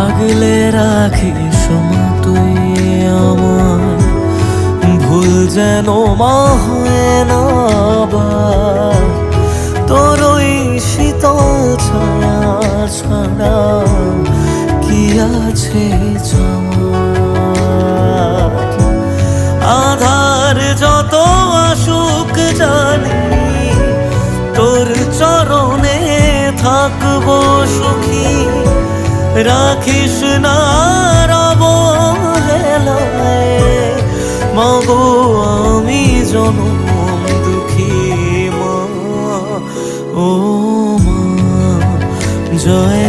আগলে রাখিস মা তুই আমায়, ভুল যেন মা হয় না আবার। তোর ওই শীতল ছায়া ছাড়া কি আছে চাওয়ার? আধার যত আসুক জানি তোর চরণে থাকবো সুখী। রাখিস না অবহেলায় মাগো আমি জনম দুঃখী মা। ও মা জয়